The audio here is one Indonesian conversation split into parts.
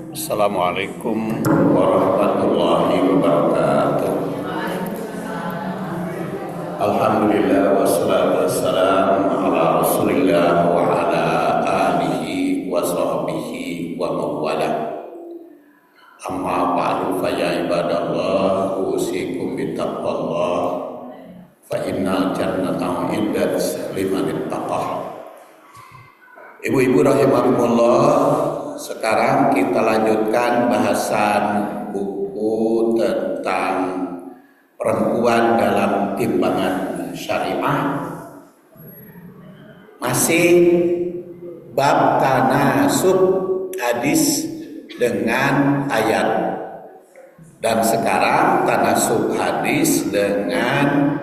Assalamualaikum warahmatullahi wabarakatuh. Alhamdulillah wassalatu wassalamu ala Rasulillah wa ala alihi wa sahbihi wa mawala. Amma ba'du fa ya ibadallah usikum bittaqwallah fa innal jannata 'inda liman ittaqah. Ibu-ibu rahimakumullah, sekarang kita lanjutkan bahasan buku tentang perempuan dalam timbangan syariah. Masih bab tanasub hadis dengan ayat. Dan sekarang tanasub hadis dengan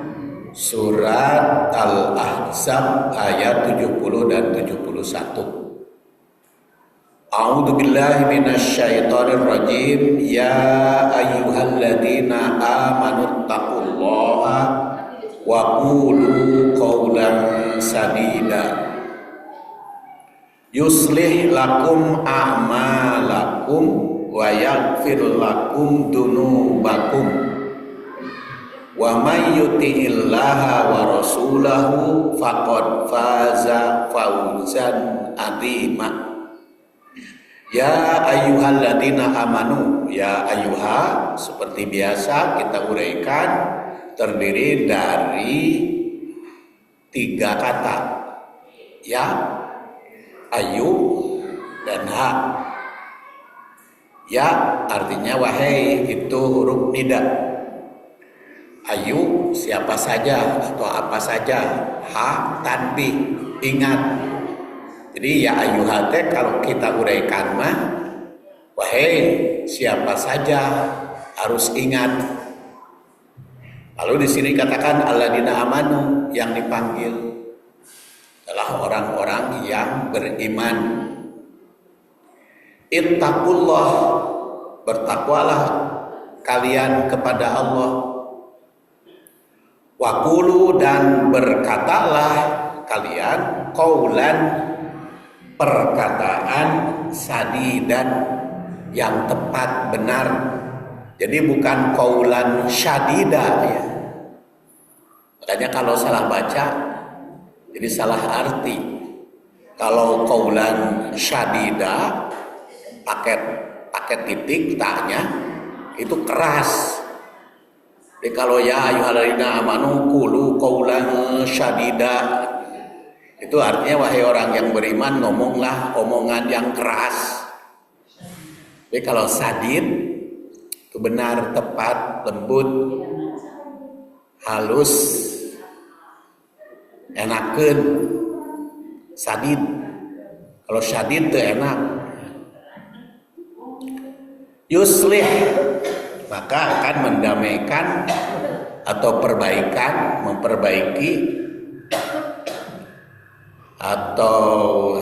surat Al-Ahzab ayat 70 dan 71. A'udzu billahi minasyaitonir rajim. Ya ayyuhalladzina amanu taqullaha wa qulu qawlan sadida yuslih lakum a'malakum wa yaghfir lakum dunubakum wa may yuti'illaha wa rasulahu faqad faza fawzan 'azima. Ya ayyuhalladzina amanu, ya ayyuha seperti biasa kita uraikan terdiri dari 3 kata. Ya, ayu dan ha. Ya artinya wahai, itu huruf nida. Ayu siapa saja atau apa saja. Ha tanbih, ingat. Jadi ya ayyuhate kalau kita uraikan mah wahai siapa saja, harus ingat. Lalu di sini katakan alladzina amanu, yang dipanggil adalah orang-orang yang beriman. Ittaqullah, bertakwalah kalian kepada Allah. Waqulu, dan berkatalah kalian qaulan, perkataan sadidan, yang tepat, benar. Jadi bukan qaulan syadida ya. Makanya kalau salah baca jadi salah arti. Kalau qaulan syadida pakai titik taknya itu keras. Jadi kalau ya ayyuhalladzina amanu qulu qaulan syadida, itu artinya wahai orang yang beriman, ngomonglah omongan yang keras. Jadi kalau sadid itu benar, tepat, lembut, halus, enakeun. Sadid. Kalau syadid itu enak. Yuslih, maka akan mendamaikan atau perbaikan, memperbaiki atau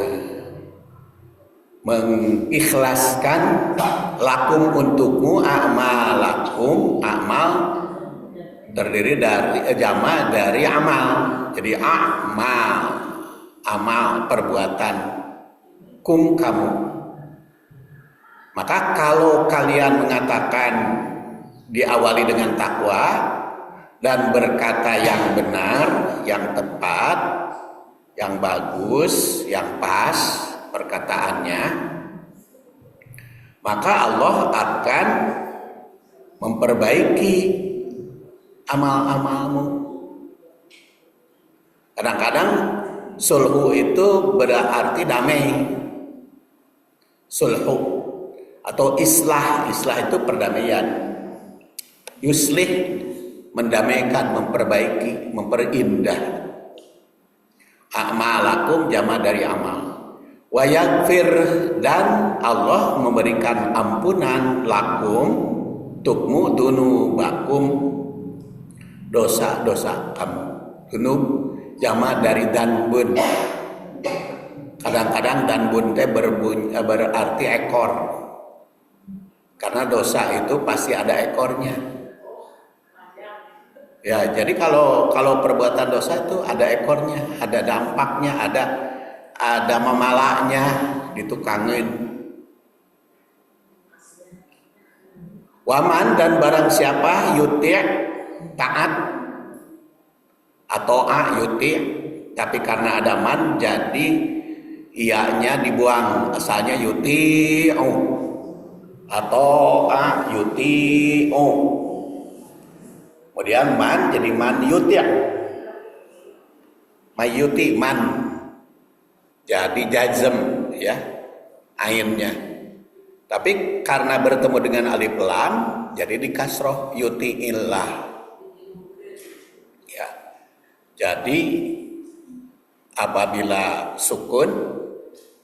mengikhlaskan lakum untukmu, a'malakum, amal terdiri dari jama dari amal. Jadi amal perbuatan, kum kamu. Maka kalau kalian mengatakan diawali dengan takwa dan berkata yang benar, yang tepat, yang bagus, yang pas perkataannya, maka Allah akan memperbaiki amal-amalmu. Kadang-kadang sulhu itu berarti damai. Sulhu atau islah itu perdamaian. Yuslih, mendamaikan, memperbaiki, memperindah. A'malakum jama dari amal. Wa yaghfir, dan Allah memberikan ampunan lakum tukmu dunubakum, dosa-dosa kamu. Dunub jama dari danbun. Kadang-kadang danbun teh berarti ekor. Karena dosa itu pasti ada ekornya. Ya, jadi kalau perbuatan dosa itu ada ekornya, ada dampaknya, ada memalaknya, ditukangin. Waman dan barang siapa yuti' taat atau yuti' tapi karena ada man jadi ianya dibuang, asalnya yuti'u atau yuti'u. Kemudian man jadi man yuti'. Mayuti man jadi jazm ya ainnya. Tapi karena bertemu dengan alif lam jadi di kasroh yuti'illah. Ya. Jadi apabila sukun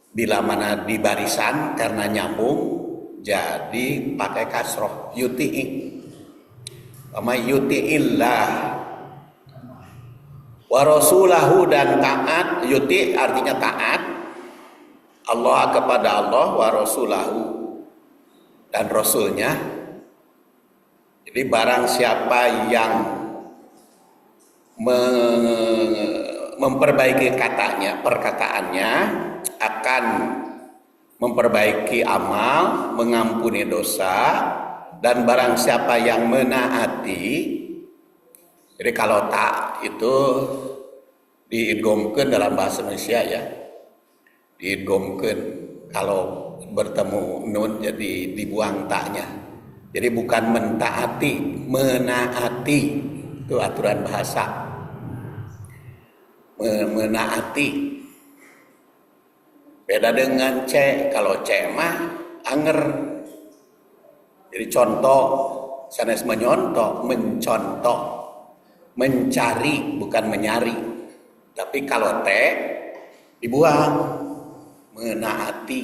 bila mana di barisan karena nyambung jadi pakai kasroh yuti'i. Mayuti'illah wa rasulahu dan taat, yuti artinya taat Allah kepada Allah, wa rasulahu dan rasulnya. Jadi barang siapa yang memperbaiki perkataannya akan memperbaiki amal, mengampuni dosa. Dan barang siapa yang menaati, jadi kalau tak itu diidghamkeun dalam bahasa Indonesia ya, diidghamkeun. Kalau bertemu nun jadi dibuang taknya. Jadi bukan mentaati, menaati. Itu aturan bahasa. Menaati. Beda dengan c. Kalau c mah anger. Jadi contoh, sanes menyontoh, mencontoh, mencari bukan menyari. Tapi kalau t dibuang, menaati,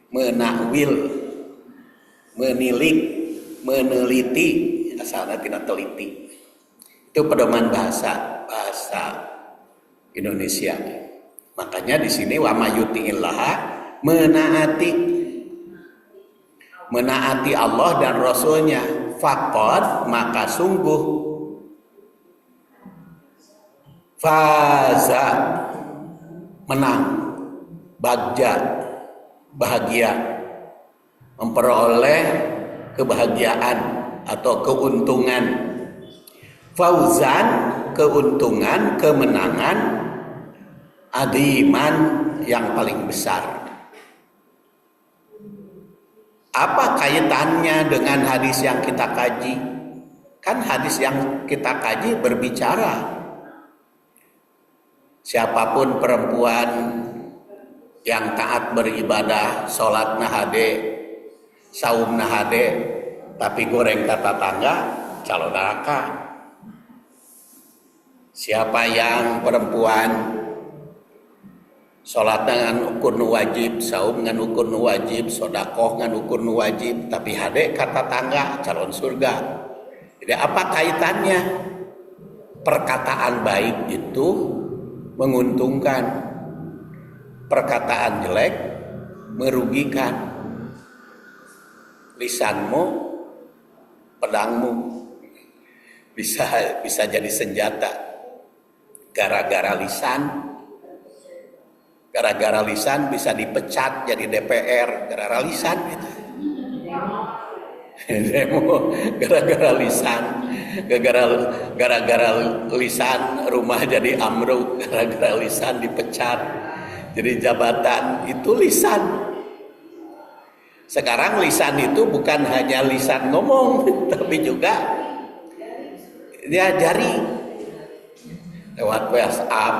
menakwil, menilik, meneliti, asalnya tidak teliti. Itu pedoman bahasa Indonesia. Makanya di sini wa mayuti'illaha menaati Allah dan Rasulnya, faqad maka sungguh faza menang, bagja bahagia, memperoleh kebahagiaan atau keuntungan. Fauzan keuntungan, kemenangan, adiman yang paling besar. Apa kaitannya dengan hadis yang kita kaji? Kan hadis yang kita kaji berbicara siapapun perempuan yang taat beribadah, sholat nahade, saum nahade, tapi goreng kata tangga, calon neraka. Siapa yang perempuan sholat dengan ukur nu wajib, saum dengan ukur nu wajib, sodakoh dengan ukur nu wajib, tapi hade kata tangga, calon surga. Jadi apa kaitannya? Perkataan baik itu menguntungkan, perkataan jelek merugikan. Lisanmu, pedangmu, bisa jadi senjata. Gara-gara lisan bisa dipecat jadi DPR, gara-gara lisan gitu. Gara-gara lisan, gara-gara lisan rumah jadi amruk, gara-gara lisan dipecat jadi jabatan, itu lisan. Sekarang lisan itu bukan hanya lisan ngomong, tapi juga dia jari lewat WhatsApp,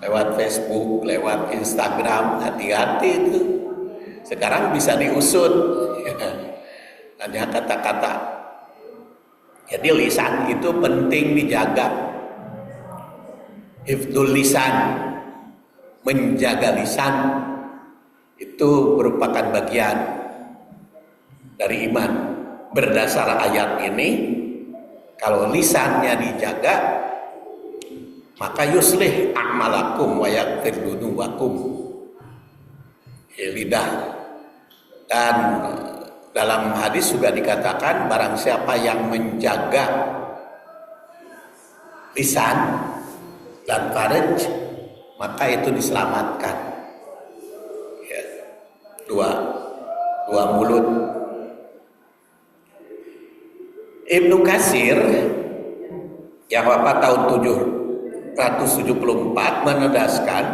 lewat Facebook, lewat Instagram. Hati-hati itu. Sekarang bisa diusut. Hanya kata-kata. Jadi lisan itu penting dijaga. Hifdzul lisan, menjaga lisan itu merupakan bagian dari iman. Berdasar ayat ini, kalau lisannya dijaga, maka yuslih a'malakum wa yaghfir dzunubakum. Lidah. Dan dalam hadis juga dikatakan barang siapa yang menjaga lisan dan farj, maka itu diselamatkan. Ya. Dua mulut. Ibnu Katsir yang wafat tahun 774 menegaskan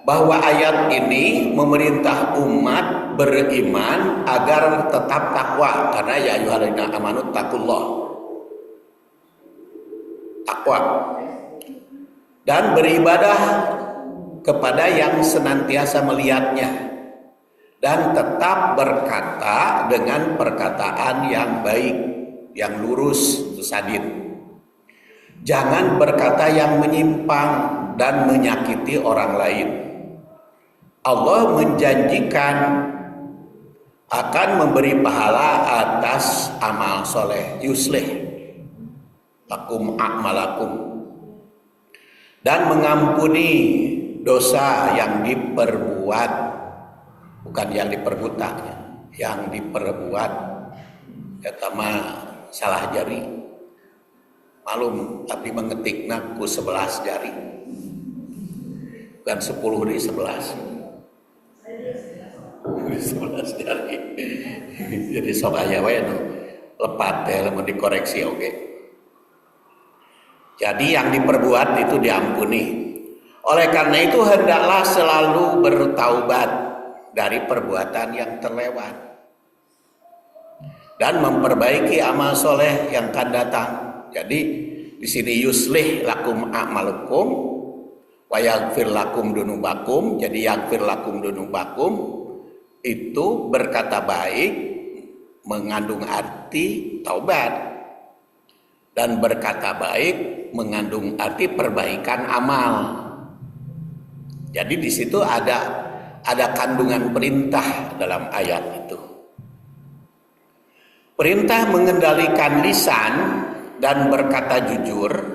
bahwa ayat ini memerintah umat beriman agar tetap takwa, karena ya ayyuhalladzina amanu taqullah, takwa, dan beribadah kepada yang senantiasa melihatnya, dan tetap berkata dengan perkataan yang baik, yang lurus, sadid. Jangan berkata yang menyimpang dan menyakiti orang lain. Allah menjanjikan akan memberi pahala atas amal soleh, yuslih lakum a'malakum, dan mengampuni dosa yang diperbuat, bukan yang diperbudak, yang diperbuat. Kata salah jari, malum tapi mengetikna ku 11 jari, bukan 10 di 11. 11 jari. Jadi sok aya wae lepat teh lamun dikoreksi oke. Jadi yang diperbuat itu diampuni. Oleh karena itu hendaklah selalu bertaubat dari perbuatan yang terlewat dan memperbaiki amal soleh yang akan datang. Jadi di sini yuslih lakum a'malukum wa yaghfir lakum dunubakum. Jadi yaghfir lakum dunubakum itu berkata baik mengandung arti taubat, dan berkata baik mengandung arti perbaikan amal. Jadi di situ ada kandungan perintah dalam ayat itu. Perintah mengendalikan lisan dan berkata jujur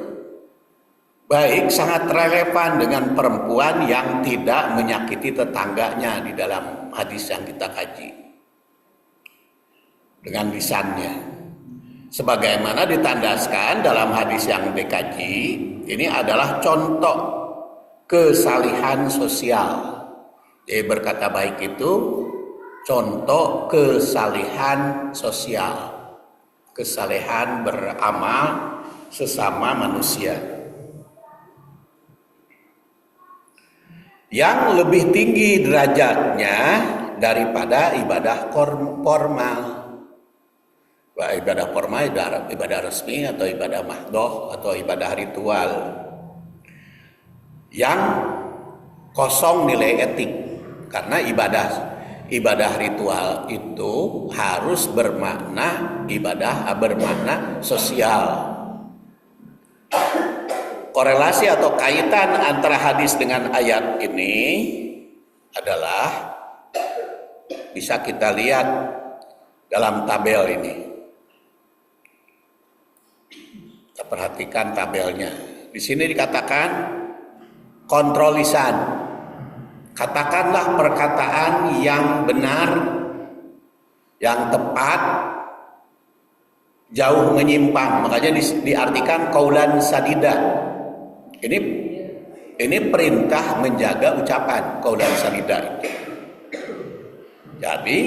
baik sangat relevan dengan perempuan yang tidak menyakiti tetangganya di dalam hadis yang kita kaji. Dengan lisannya, sebagaimana ditandaskan dalam hadis yang dikaji, ini adalah contoh kesalihan sosial. Jadi berkata baik itu contoh kesalihan sosial, kesalehan beramal sesama manusia. Yang lebih tinggi derajatnya daripada ibadah formal. Ibadah formal, ibadah resmi atau ibadah mahdoh atau ibadah ritual yang kosong nilai etik. Karena ibadah ritual itu harus bermakna sosial. Korelasi atau kaitan antara hadis dengan ayat ini adalah bisa kita lihat dalam tabel ini. Kita perhatikan tabelnya. Di sini dikatakan kontrol lisan. Katakanlah perkataan yang benar, yang tepat, jauh menyimpang. Makanya diartikan qaulan sadida. Ini perintah menjaga ucapan qaulan sadida itu. Jadi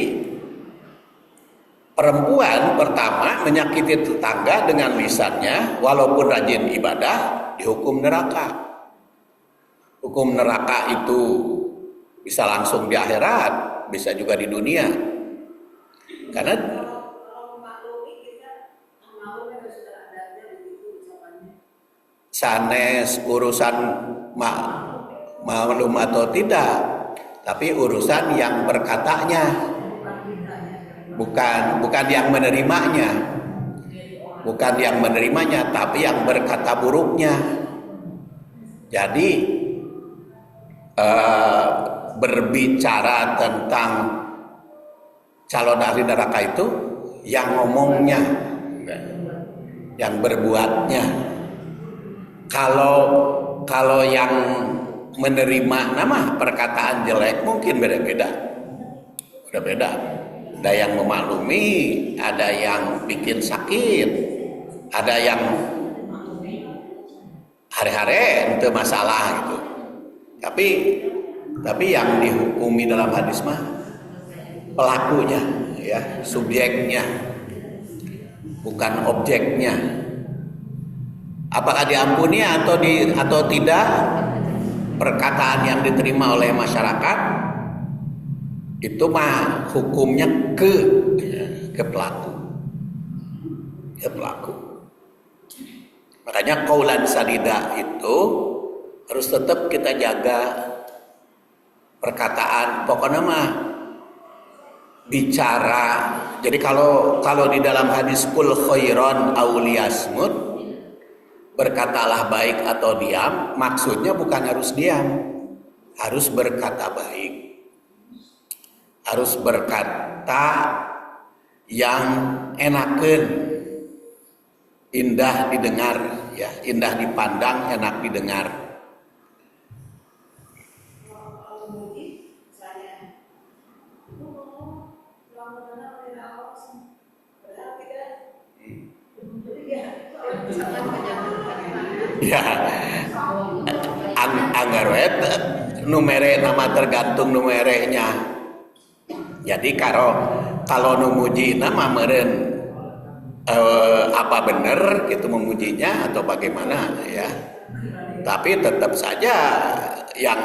perempuan pertama menyakiti tetangga dengan lisannya, walaupun rajin ibadah, dihukum neraka. Hukum neraka itu bisa langsung di akhirat, bisa juga di dunia. Karena sanes urusan maklum atau tidak, tapi urusan yang berkatanya, bukan yang menerimanya, tapi yang berkata buruknya. Jadi berbicara tentang calon ahli neraka itu yang ngomongnya, yang berbuatnya. Kalau yang menerima nama perkataan jelek mungkin beda-beda. Ada yang memaklumi, ada yang bikin sakit, ada yang hari-hari itu masalah gitu. Tapi yang dihukumi dalam hadis mah pelakunya, ya, subjeknya. bukan objeknya. Apakah diampuni atau tidak perkataan yang diterima oleh masyarakat itu mah hukumnya ke pelaku. Makanya qaulan sadida itu harus tetap kita jaga perkataan, pokoknya mah bicara. Jadi kalau di dalam hadis kul khairon aw liyasmut, berkatalah baik atau diam, maksudnya bukan harus diam, harus berkata baik, harus berkata yang enakeun, indah didengar, ya, indah dipandang, enak didengar. Ya, anggar numere nama tergantung numerenya. Jadi kalau numuji nama meren apa benar gitu memujinya atau bagaimana ya. Tapi tetap saja yang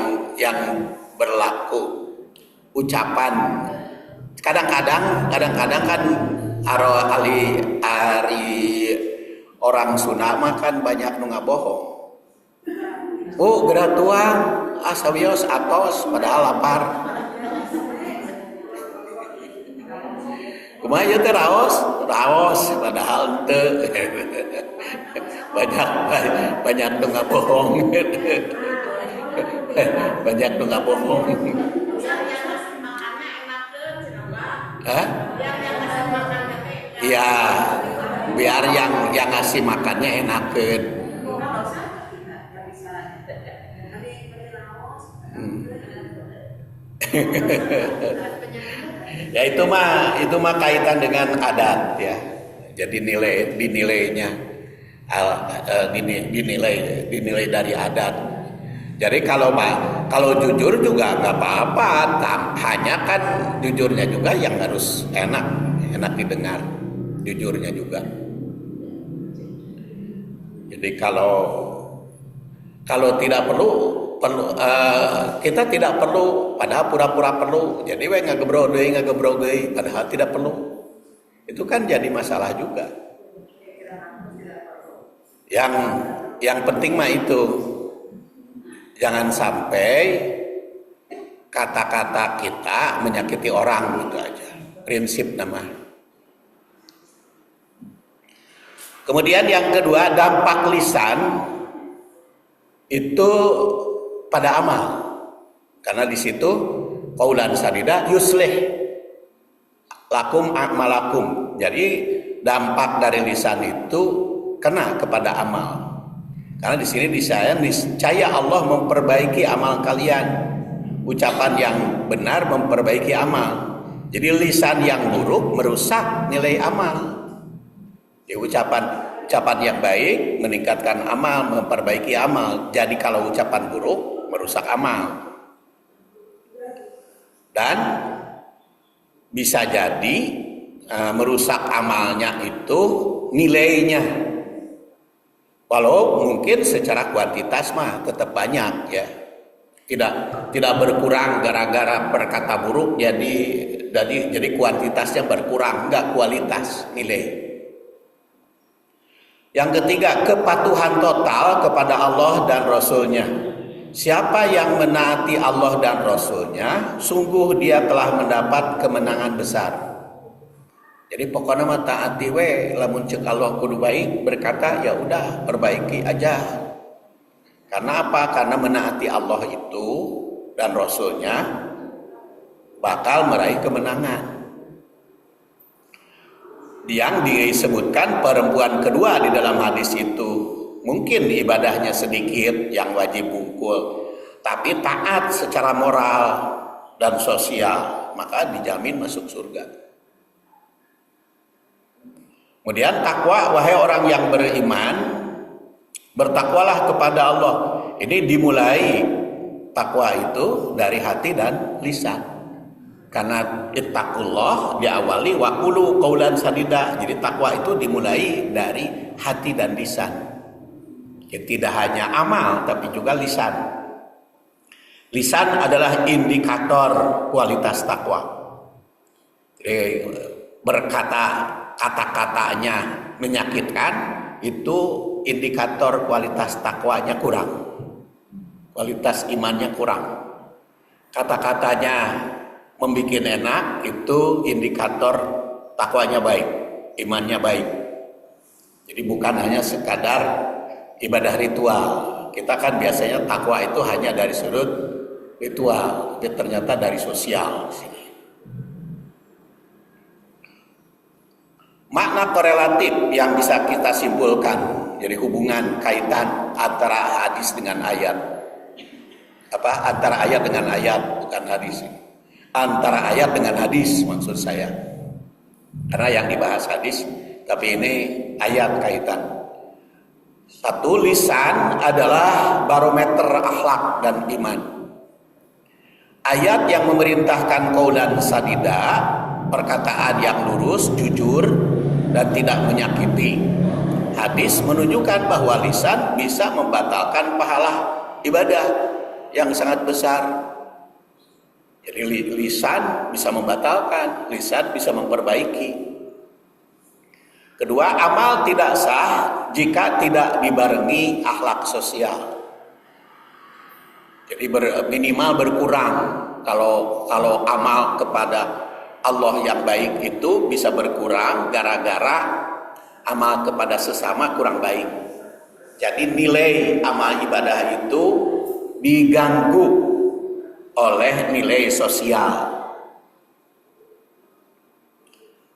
berlaku ucapan. Kadang-kadang kan ari orang Sunda mah kan banyak nu ngabohong. Oh, geura tuang asawios atos padahal lapar. Kumaha ieu teh raos padahal teu. banyak nu ngabohong. Banyak nu ngabohong. Hah? Iya, biar yang ngasih makannya enakeun. Ya itu mah kaitan dengan adat ya. Jadi dinilainya dinilai dari adat. Jadi kalau jujur juga nggak apa-apa, hanya kan jujurnya juga yang harus enak didengar, jujurnya juga. Jadi kalau tidak perlu kita tidak perlu, padahal pura-pura perlu. Jadi we ngagebrog deui padahal tidak perlu. Itu kan jadi masalah juga. Yang penting mah itu jangan sampai kata-kata kita menyakiti orang, gitu aja. Prinsip nama. Kemudian yang kedua, dampak lisan itu pada amal. Karena di situ qaulan sadida yuslih lakum a'malakum. Jadi dampak dari lisan itu kena kepada amal. Karena di sini niscaya Allah memperbaiki amal kalian. Ucapan yang benar memperbaiki amal. Jadi lisan yang buruk merusak nilai amal. Jadi ucapan yang baik meningkatkan amal, memperbaiki amal. Jadi kalau ucapan buruk merusak amal. Dan bisa jadi merusak amalnya itu nilainya. Walau mungkin secara kuantitas mah tetap banyak ya. Tidak berkurang gara-gara perkata buruk jadi kuantitasnya berkurang, enggak kualitas nilai. Yang ketiga, kepatuhan total kepada Allah dan Rasul-Nya. Siapa yang menaati Allah dan Rasul-Nya, sungguh dia telah mendapat kemenangan besar. Jadi pokoknya mah taati we, lamun ceuk Allah kudu baik, berkata ya udah perbaiki aja. Karena apa? Karena menaati Allah itu dan Rasul-Nya bakal meraih kemenangan. Yang disebutkan perempuan kedua di dalam hadis itu mungkin ibadahnya sedikit yang wajib bungkul, tapi taat secara moral dan sosial, maka dijamin masuk surga. Kemudian takwa, wahai orang yang beriman, bertakwalah kepada Allah. Ini dimulai takwa itu dari hati dan lisan. Karena ittaqullah diawali wa qulu qaulan sadida. Jadi takwa itu dimulai dari hati dan lisan. Jadi tidak hanya amal tapi juga lisan. Lisan adalah indikator kualitas takwa. Jadi berkata kata-katanya menyakitkan, itu indikator kualitas takwanya kurang. Kualitas imannya kurang. Kata-katanya membikin enak, itu indikator takwanya baik, imannya baik. Jadi bukan hanya sekadar ibadah ritual. Kita kan biasanya takwa itu hanya dari sudut ritual, tapi ternyata dari sosial. Makna korelatif yang bisa kita simpulkan, jadi hubungan kaitan antara hadis dengan ayat. Antara ayat dengan ayat, bukan hadis. Antara ayat dengan hadis maksud saya. Karena yang dibahas hadis, tapi ini ayat kaitan. Satu, lisan adalah barometer akhlak dan iman. Ayat yang memerintahkan qaulan sadida, perkataan yang lurus, jujur, dan tidak menyakiti. Hadis menunjukkan bahwa lisan bisa membatalkan pahala ibadah yang sangat besar. Jadi lisan bisa membatalkan, lisan bisa memperbaiki. Kedua, amal tidak sah jika tidak dibarengi akhlak sosial. Jadi minimal berkurang. Kalau amal kepada Allah yang baik itu bisa berkurang gara-gara amal kepada sesama kurang baik. Jadi nilai amal ibadah itu diganggu oleh nilai sosial.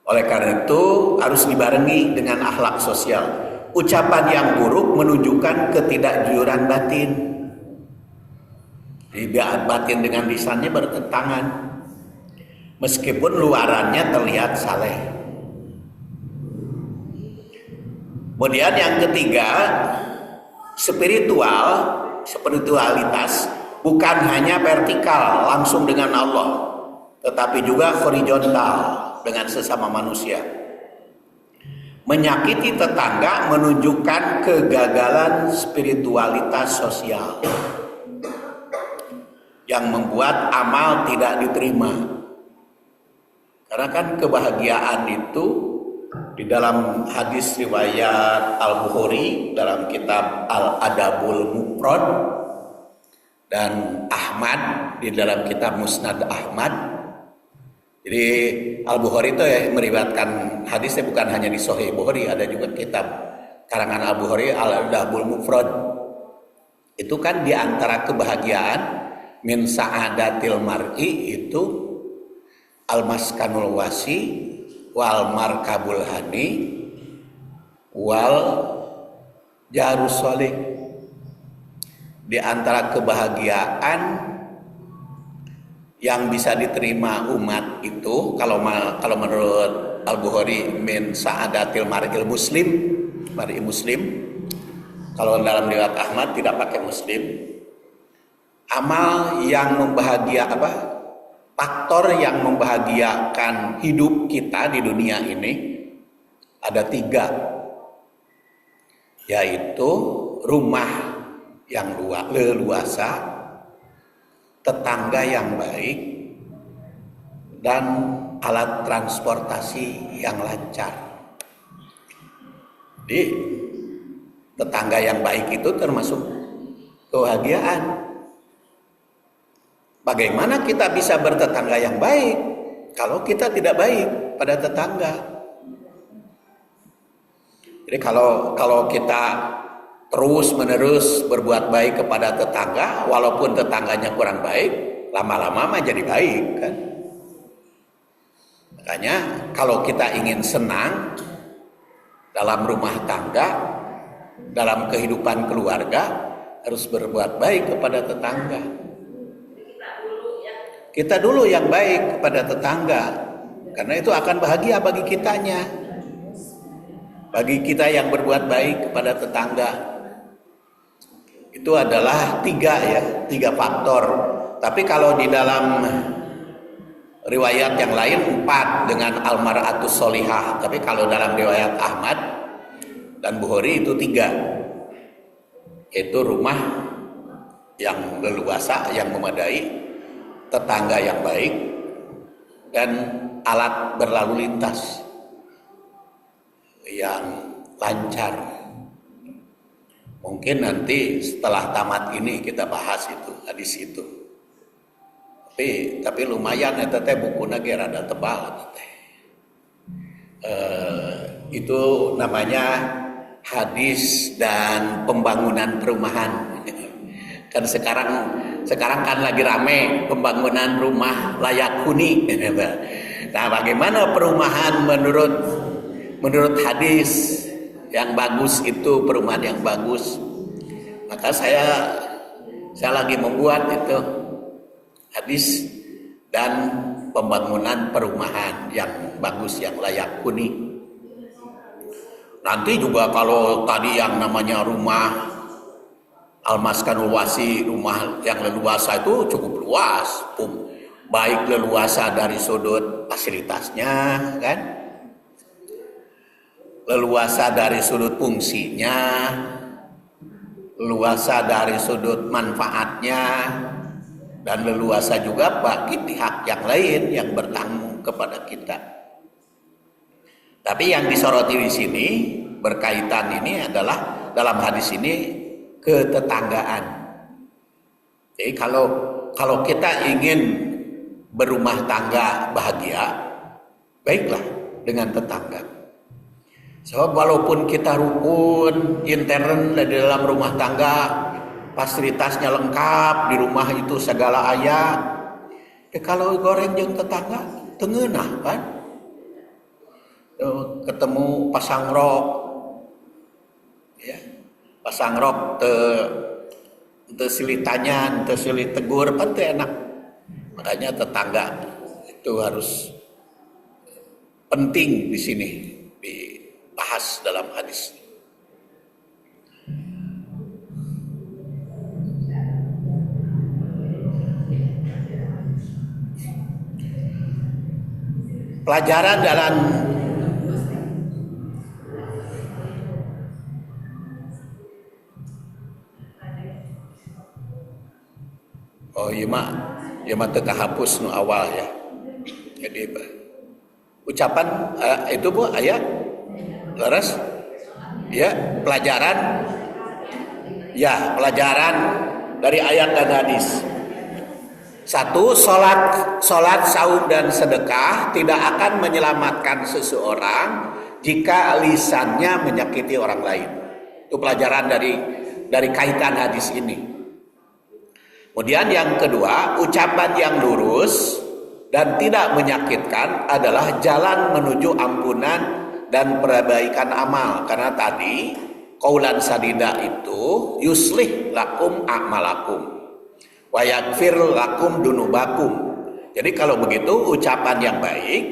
Oleh karena itu harus dibarengi dengan akhlak sosial. Ucapan yang buruk menunjukkan ketidakjujuran batin. Jadi batin dengan lisannya bertentangan. Meskipun luarannya terlihat saleh. Kemudian yang ketiga, spiritualitas bukan hanya vertikal langsung dengan Allah, tetapi juga horizontal dengan sesama manusia. Menyakiti tetangga menunjukkan kegagalan spiritualitas sosial yang membuat amal tidak diterima. Karena kan kebahagiaan itu di dalam hadis riwayat Al-Bukhari dalam kitab Al-Adabul Mufrad dan Ahmad di dalam kitab Musnad Ahmad. Jadi Al-Bukhari itu meriwayatkan hadisnya bukan hanya di Sahih Bukhari, ada juga kitab karangan Al-Bukhari Al-Adabul Mufrad. Itu kan di antara kebahagiaan min sa'adatil mar'i itu al-maskanul wasi wal markabul hani wal jarus solih. Di antara kebahagiaan yang bisa diterima umat itu kalau menurut Al-Bukhari min sa'adatil mar'il muslim, mar'i muslim. Kalau dalam riwayat Ahmad tidak pakai muslim. Amal yang faktor yang membahagiakan hidup kita di dunia ini ada 3, yaitu rumah yang leluasa, tetangga yang baik, dan alat transportasi yang lancar. Jadi tetangga yang baik itu termasuk kebahagiaan. Bagaimana kita bisa bertetangga yang baik kalau kita tidak baik pada tetangga? Jadi kalau kita terus-menerus berbuat baik kepada tetangga, walaupun tetangganya kurang baik, lama-lama mah jadi baik kan? Makanya kalau kita ingin senang dalam rumah tangga, dalam kehidupan keluarga, harus berbuat baik kepada tetangga. Kita dulu yang baik kepada tetangga, karena itu akan bahagia bagi kitanya. Bagi kita yang berbuat baik kepada tetangga, itu adalah 3 faktor. Tapi kalau di dalam riwayat yang lain 4 dengan almar'atus solihah. Tapi kalau dalam riwayat Ahmad dan Bukhari itu 3, yaitu rumah yang leluasa, yang memadai, tetangga yang baik, dan alat berlalu lintas yang lancar. Mungkin nanti setelah tamat ini kita bahas itu, hadis itu. Tapi lumayan ya teh bukunya ge rada tebal teh. Itu namanya hadis dan pembangunan perumahan. Kan sekarang kan lagi rame pembangunan rumah layak huni. Nah, bagaimana perumahan menurut hadis yang bagus itu, perumahan yang bagus? Maka saya lagi membuat itu hadis dan pembangunan perumahan yang bagus, yang layak huni. Nanti juga kalau tadi yang namanya rumah Al-Maskanul Wasi, rumah yang leluasa itu cukup luas, baik leluasa dari sudut fasilitasnya, kan, leluasa dari sudut fungsinya, leluasa dari sudut manfaatnya, dan leluasa juga bagi pihak yang lain yang bertanggung kepada kita. Tapi yang disoroti di sini berkaitan ini adalah dalam hadis ini ketetanggaan. Jadi kalau kita ingin berumah tangga bahagia, baiklah dengan tetangga. Sebab walaupun kita rukun, intern di dalam rumah tangga, fasilitasnya lengkap, di rumah itu segala aya, kalau goreng jeung tetangga tengenah kan. Ketemu pasang rok, ya, pasang rok te silitanya, te silit tegur kan teu enak. Makanya tetangga itu harus penting di sini dibahas dalam hadis. Pelajaran dalam iya mah teu kahapus nu awal ya. Jadi ucapan itu Bu aya leres ya, pelajaran dari ayat dan hadis. 1, salat, saum dan sedekah tidak akan menyelamatkan seseorang jika lisannya menyakiti orang lain. Itu pelajaran dari kaitan hadis ini. Kemudian yang kedua, ucapan yang lurus dan tidak menyakitkan adalah jalan menuju ampunan dan perbaikan amal. Karena tadi qaulan sadida itu yuslih lakum a'malakum wa yaghfir lakum dunubakum. Jadi kalau begitu ucapan yang baik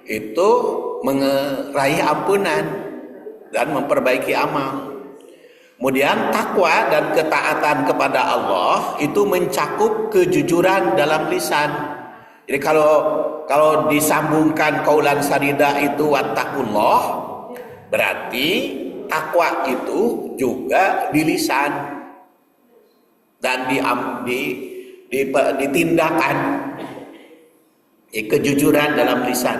itu meraih ampunan dan memperbaiki amal. Kemudian takwa dan ketaatan kepada Allah itu mencakup kejujuran dalam lisan. Jadi kalau disambungkan qaulan sadida itu wattaqullah, berarti takwa itu juga di lisan dan ditindakan. Kejujuran dalam lisan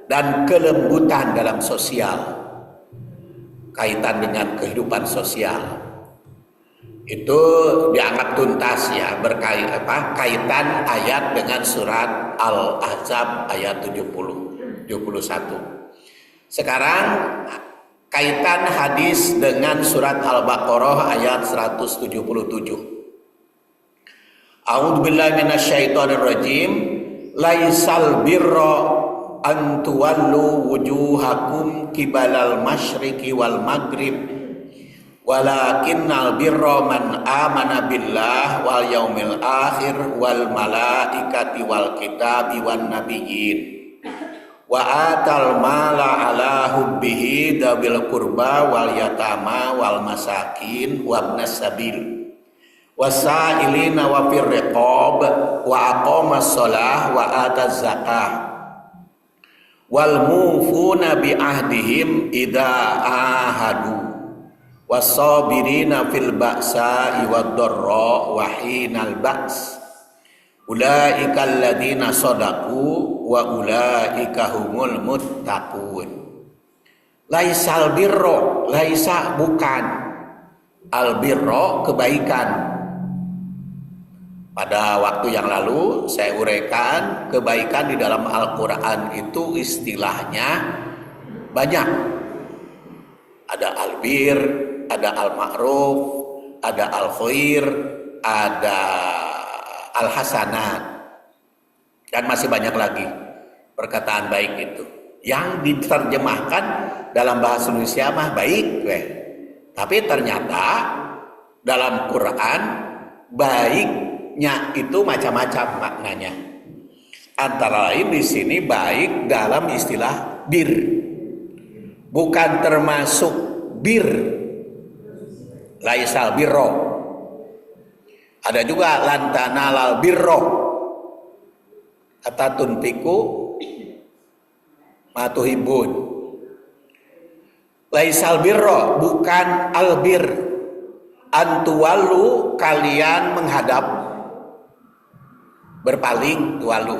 dan kelembutan dalam sosial, kaitan dengan kehidupan sosial itu dianggap tuntas ya, kaitan ayat dengan surat Al-Ahzab ayat 71. Sekarang kaitan hadis dengan surat Al-Baqarah ayat 177. A'udzubillahi minasyaitonirrajim. Laisal birra an tuwallu wujuhakum kibalal masyriqi wal maghrib walakinnal birra man amana billah wal yaumil akhir wal malaikati wal kitabi wan nabiyyin wa atal mala ala hubbihi dabil qurba wal yatama wal masakin wabnas sabil wasailina wa fir riqab wa aqamas shalah wa ataz zakah wal mufuna bi ahdihim idza ahadu wasabirina fil ba'sa'i wad dharra wa hinal ba's ulaika alladziina shadaqu wa ulaika humul muttaqun. Laisal birro, laisa bukan, al birro kebaikan. Pada waktu yang lalu saya uraikan kebaikan di dalam Al-Quran itu istilahnya banyak. Ada al-bir, ada al-ma'ruf, ada al-khair, ada al-hasanat, dan masih banyak lagi perkataan baik itu. Yang diterjemahkan dalam bahasa Indonesia mah baik, tapi ternyata dalam Quran baiknya itu macam-macam maknanya. Antara lain di sini baik dalam istilah bir, bukan termasuk bir, laisal birro. Ada juga lantana lal birro kata tuntiku matuhibun. Laisal birro bukan albir, antuwalu kalian menghadap, berpaling, tuwalu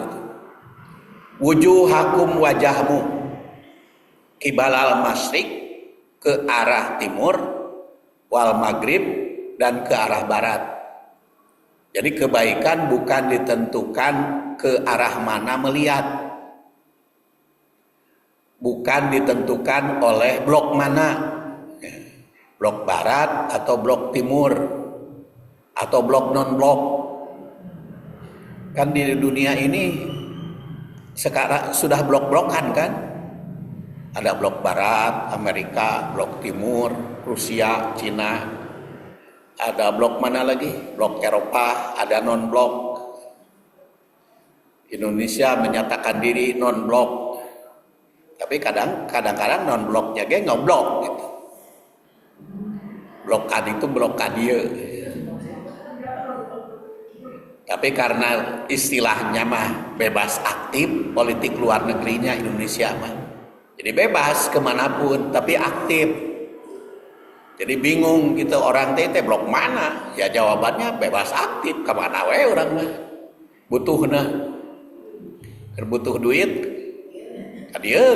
wujuhakum wajahmu kibalal masyriq ke arah timur wal maghrib dan ke arah barat. Jadi kebaikan bukan ditentukan ke arah mana melihat, bukan ditentukan oleh blok mana, blok barat atau blok timur atau blok non blok. Kan di dunia ini sekarang sudah blok-blokan kan, ada blok barat Amerika, blok timur Rusia, Cina, ada blok mana lagi, blok Eropa, ada non blok. Indonesia menyatakan diri non blok, tapi kadang-kadang non bloknya ge ngoblok gitu. Blokan itu blokan dia. Tapi karena istilahnya mah bebas aktif, politik luar negerinya Indonesia mah, jadi bebas kemanapun tapi aktif. Jadi bingung gitu orang teh blok mana? Ya jawabannya bebas aktif, kemana we orang mah. Butuh duit kadieu,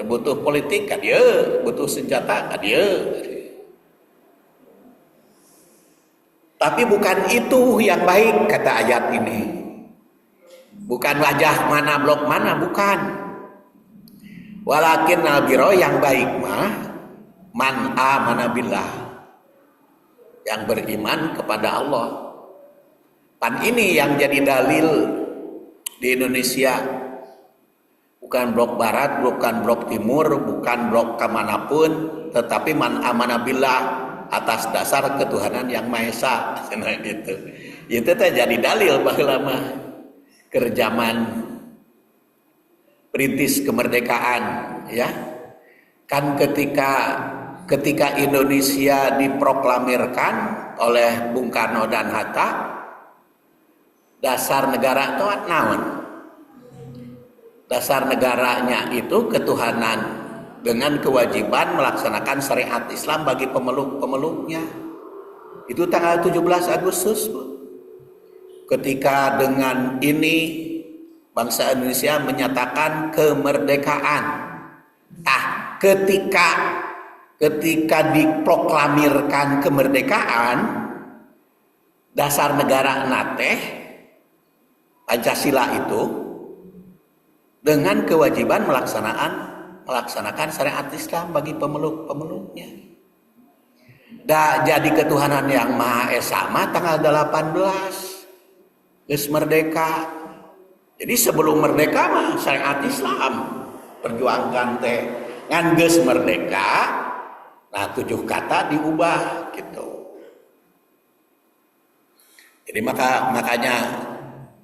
butuh politik kadieu, butuh senjata kadieu. Tapi bukan itu yang baik kata ayat ini. Bukan wajah mana blok mana, bukan. Walakin albiro yang baik mah man amana billah, yang beriman kepada Allah. Pan ini yang jadi dalil di Indonesia. Bukan blok barat, bukan blok timur, bukan blok kemanapun, tetapi man amana billah, atas dasar ketuhanan yang Maha Esa. Nah, gitu. Itu teh jadi dalil baheula mah kerjaman perintis kemerdekaan, ya. Kan ketika Indonesia diproklamirkan oleh Bung Karno dan Hatta, dasar negara itu naon? Dasar negaranya itu ketuhanan dengan kewajiban melaksanakan syariat Islam bagi pemeluk-pemeluknya. Itu tanggal 17 Agustus. Ketika dengan ini bangsa Indonesia menyatakan kemerdekaan. Ketika diproklamirkan kemerdekaan, dasar negara nate Pancasila itu dengan kewajiban melaksanakan syariat Islam bagi pemeluk-pemeluknya. Jadi ketuhanan yang Maha Esa mah tanggal 18 geus merdeka. Jadi sebelum merdeka mah syariat Islam perjuangkan teh ngan geus merdeka. Nah 7 kata diubah gitu. Jadi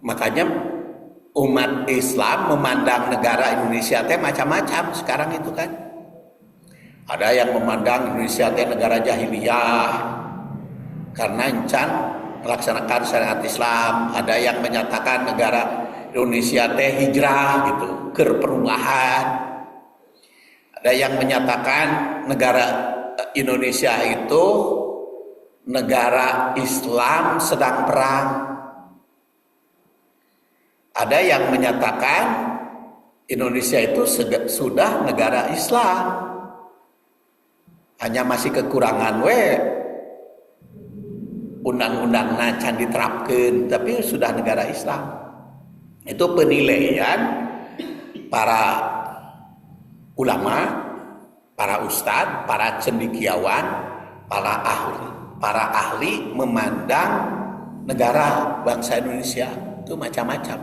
makanya umat Islam memandang negara Indonesia teh macam-macam sekarang itu kan. Ada yang memandang Indonesia teh negara jahiliyah karena encan melaksanakan syariat Islam, ada yang menyatakan negara Indonesia teh hijrah gitu, perubahan. Ada yang menyatakan negara Indonesia itu negara Islam sedang perang. Ada yang menyatakan Indonesia itu sudah negara Islam. Hanya masih kekurangan undang-undang can diterapkan, tapi sudah negara Islam. Itu penilaian para ulama, para ustadz, para cendekiawan, para ahli memandang negara bangsa Indonesia itu macam-macam.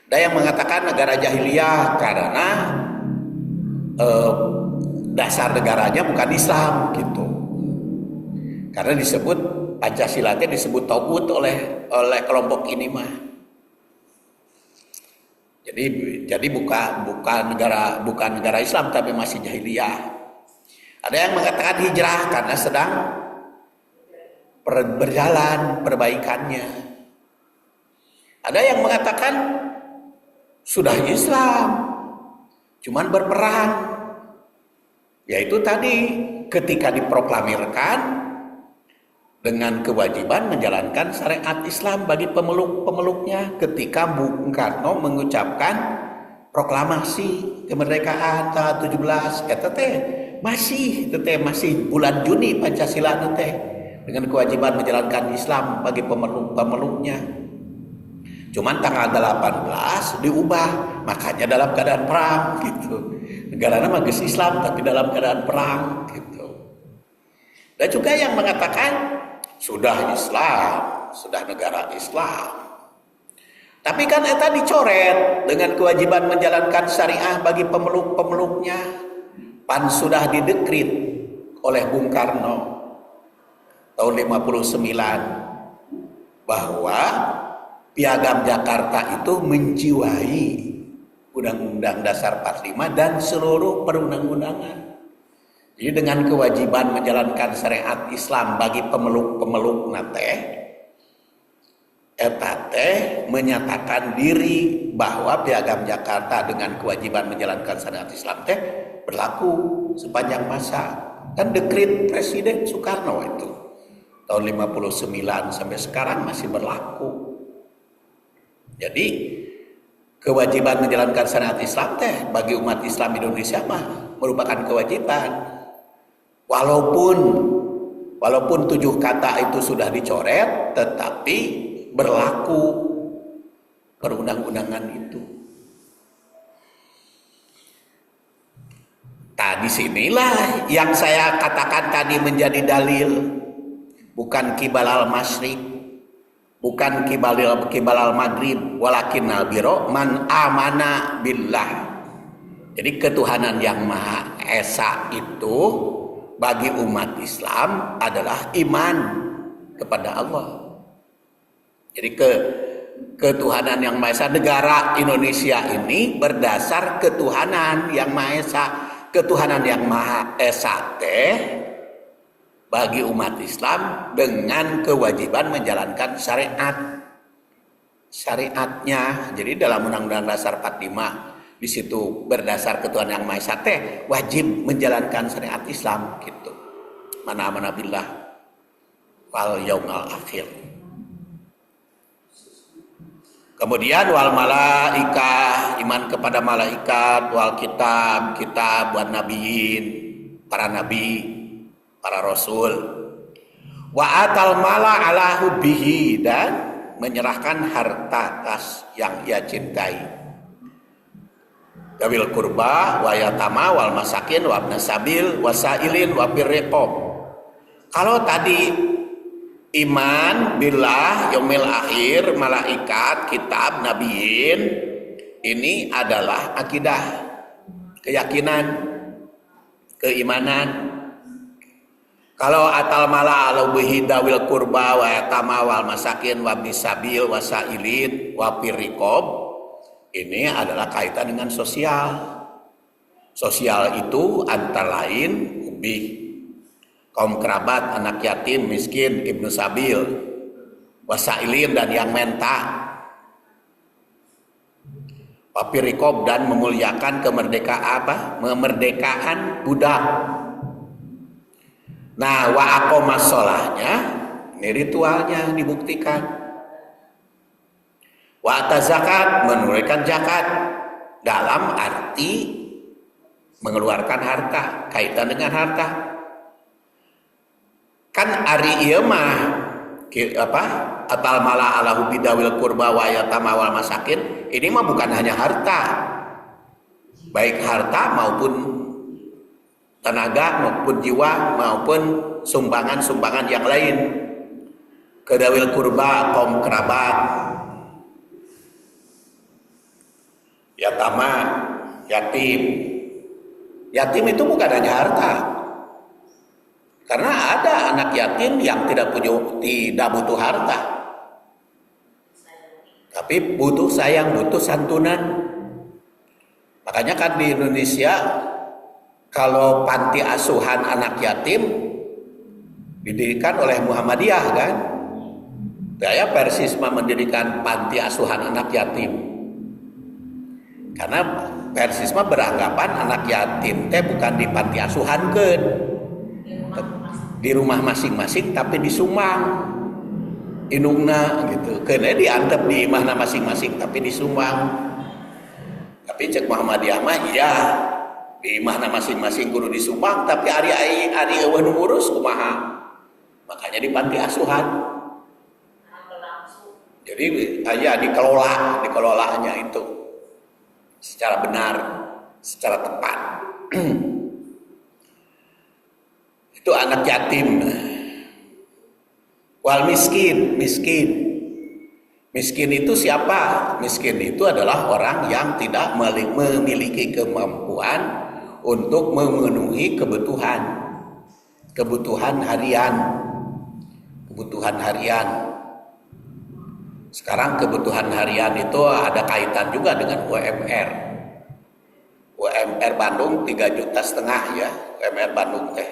Ada yang mengatakan negara jahiliyah karena dasar negaranya bukan Islam gitu. Karena disebut Pancasila disebut tauhid oleh kelompok ini mah. Jadi bukan negara Islam tapi masih jahiliyah. Ada yang mengatakan hijrah karena sedang berjalan perbaikannya. Ada yang mengatakan sudah Islam, cuman berperang. Yaitu tadi ketika diproklamirkan dengan kewajiban menjalankan syariat Islam bagi pemeluk-pemeluknya, ketika Bung Karno mengucapkan proklamasi kemerdekaan tanggal 17 masih bulan Juni Pancasila dengan kewajiban menjalankan Islam bagi pemeluk-pemeluknya. Cuman tanggal 18 diubah, makanya dalam keadaan perang gitu. Negaranya mah geus Islam tapi dalam keadaan perang gitu. Dan juga yang mengatakan sudah Islam, sudah negara Islam. Tapi kan eta dicoret dengan kewajiban menjalankan syariah bagi pemeluk-pemeluknya. Pan sudah didekrit oleh Bung Karno tahun 59 bahwa Piagam Jakarta itu menjiwai Undang-Undang Dasar 45 dan seluruh perundang-undangan. Jadi dengan kewajiban menjalankan syariat Islam bagi pemeluk-pemeluk eta menyatakan diri bahwa Piagam Jakarta dengan kewajiban menjalankan syariat Islam berlaku sepanjang masa. Dan dekret Presiden Soekarno itu tahun 59 sampai sekarang masih berlaku. Jadi kewajiban menjalankan syariat Islam bagi umat Islam Indonesia merupakan kewajiban. Walaupun 7 kata itu sudah dicoret, tetapi berlaku perundang-undangan itu. Di sinilah yang saya katakan tadi menjadi dalil, bukan qibal al-masyriq, bukan qibal al-maghrib, walakin al-biro man amana billah. Jadi ketuhanan yang Maha Esa itu bagi umat Islam adalah iman kepada Allah. Jadi ketuhanan yang Maha Esa, negara Indonesia ini berdasar ketuhanan yang Maha Esa. Ketuhanan yang Maha Esa bagi umat Islam dengan kewajiban menjalankan syariatnya. Jadi dalam Undang-Undang Dasar 45 di situ berdasar ketuhanan yang Maha Esa wajib menjalankan syariat Islam gitu. Mana billah wal yaumil akhir. Kemudian wal malaikah, iman kepada malaikat, wal kitab buat nabiin, para nabi, para rasul. Wa atal mala ala hubbihi, dan menyerahkan harta atas yang ia cintai. Dawil kurba wa yatama wal masakin wa ibnas sabil wasailin wa birriqab. Kalau tadi iman billah yaumil akhir, malaikat, kitab, nabiin, ini adalah akidah, keyakinan, keimanan. Kalau atal mala ala bihi dawil kurba wa yatama wal masakin wa ibnis sabil wasailin wa birriqab, ini adalah kaitan dengan sosial. Sosial itu antara lain kaum kerabat, anak yatim, miskin, ibnu sabil, wasailin dan yang menta, wafirikob dan memuliakan kemerdekaan budak. Nah, wa aqomas sholahnya, ini ritualnya dibuktikan. Wa ata zakat, menunaikan zakat dalam arti mengeluarkan harta, kaitan dengan harta. Kan ari ieu mah atal mala alahu bidawil kurba wa yatama wal masakin, ini mah bukan hanya harta, baik harta maupun tenaga maupun jiwa maupun sumbangan yang lain. Kedawil kurba, kaum kerabat, yatama, yatim. Yatim itu bukan hanya harta, karena ada anak yatim yang tidak butuh harta, tapi butuh sayang, butuh santunan. Makanya kan di Indonesia kalau panti asuhan anak yatim didirikan oleh Muhammadiyah kan, saya Persisma mendirikan panti asuhan anak yatim, karena Persisma beranggapan anak yatim teh bukan di panti asuhan kan, di rumah masing-masing tapi di Sumang indungna gitu, karena diantep di mana masing-masing tapi di Sumang. Tapi cek Muhammadiyah mah iya di mana masing-masing kudu di Sumang, tapi ari eueuh nu ngurus kumaha, makanya di panti asuhan. Jadi aya dikelolanya itu secara benar, secara tepat. Itu anak yatim. Wal miskin itu siapa? Miskin itu adalah orang yang tidak memiliki kemampuan untuk memenuhi kebutuhan harian. Sekarang kebutuhan harian itu ada kaitan juga dengan UMR. UMR Bandung 3,5 juta ya, UMR Bandung teh.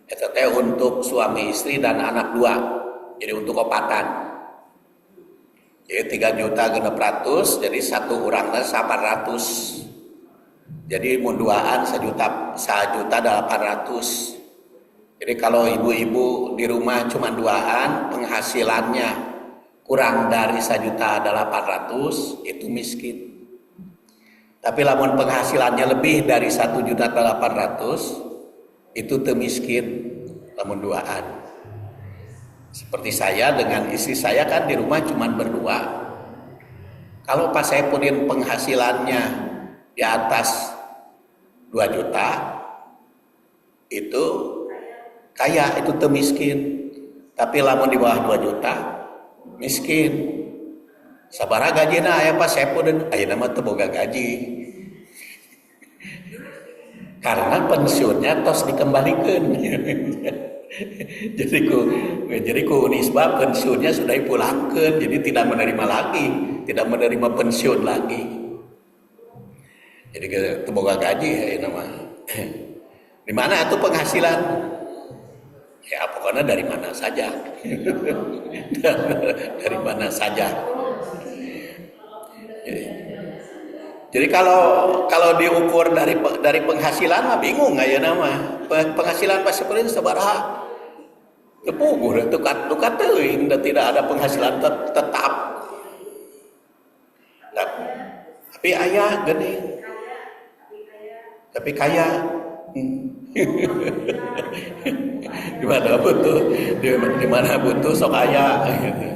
Itu teh untuk suami istri dan anak 2. Jadi untuk obatan. Jadi 3.600.000, jadi satu urangnya 800. Jadi mun duaan 1.800.000. Jadi kalau ibu-ibu di rumah cuma duaan, penghasilannya kurang dari 1.800.000 itu miskin. Tapi lamun penghasilannya lebih dari 1.800.000 itu teu miskin, lamun duaan. Seperti saya dengan istri saya kan di rumah cuma berdua. Kalau pas saya punin penghasilannya di atas 2 juta, itu kaya, itu teu miskin. Tapi lamun di bawah 2 juta miskin. Sabaraha gajina aya pas saya pun ayeuna mah teu boga gaji. Karena pensiunnya tos dikembalikeun. jadi ku Unisba pensiunnya sudah dipulangkeun, jadi tidak menerima pensiun lagi. Jadi teu boga gaji ayeuna mah. Di mana atuh penghasilan? Ya pokoknya dari mana saja. Dari mana saja. Jadi kalau diukur dari penghasilan mah bingung ayeuna mah. Penghasilan pas seperti sabaraha? Tepuguh tukat teuing, tidak ada penghasilan tetap. Tapi aya geuning. Tapi kaya. Di mana butuh sok aya gitu.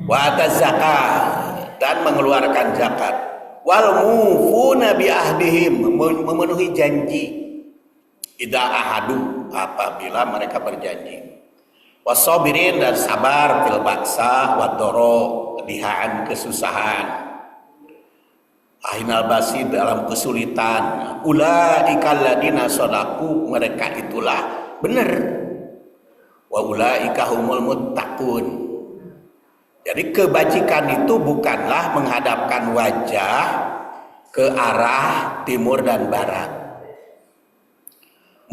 Wa zakat dan mengeluarkan zakat. Wal mufuna bi ahdihim, memenuhi janji. Idza ahadu, apabila mereka berjanji. Wasabirin dan sabar fil baksa wadoro, dihaan kesusahan. Ahinal basi dalam kesulitan. Ulaika alladziina shadaku, mereka itulah benar. Wa ulaika humul muttaqun. Jadi kebajikan itu bukanlah menghadapkan wajah ke arah timur dan barat.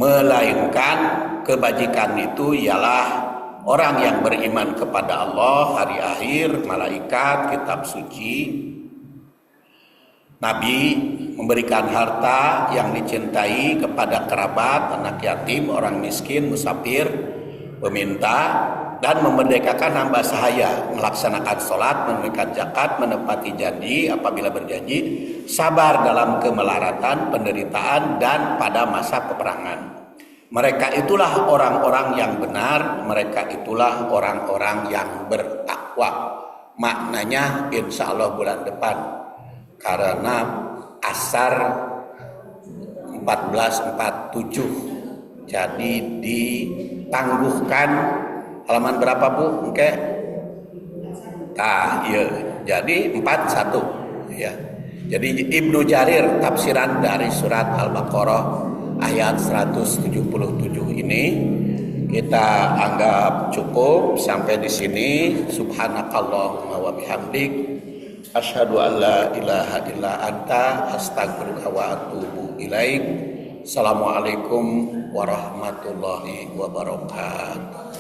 melainkan kebajikan itu ialah orang yang beriman kepada Allah, hari akhir, malaikat, kitab suci, Nabi, memberikan harta yang dicintai kepada kerabat, anak yatim, orang miskin, musafir, peminta, dan memerdekakan hamba sahaya, melaksanakan sholat, menunaikan zakat, menepati janji apabila berjanji, sabar dalam kemelaratan, penderitaan, dan pada masa peperangan. Mereka itulah orang-orang yang benar, mereka itulah orang-orang yang bertakwa. Maknanya insya Allah bulan depan, karena asar 1447, jadi ditangguhkan. Halaman berapa Bu? Oke. Iya. Jadi 41 ya. Jadi Ibnu Jarir tafsiran dari surat Al-Baqarah ayat 177 ini kita anggap cukup sampai di sini. Subhanakallahumma wa bihamdik, asyhadu an la ilaha illa anta, astaghfiruka wa atubu ilaik. Assalamualaikum warahmatullahi wabarakatuh.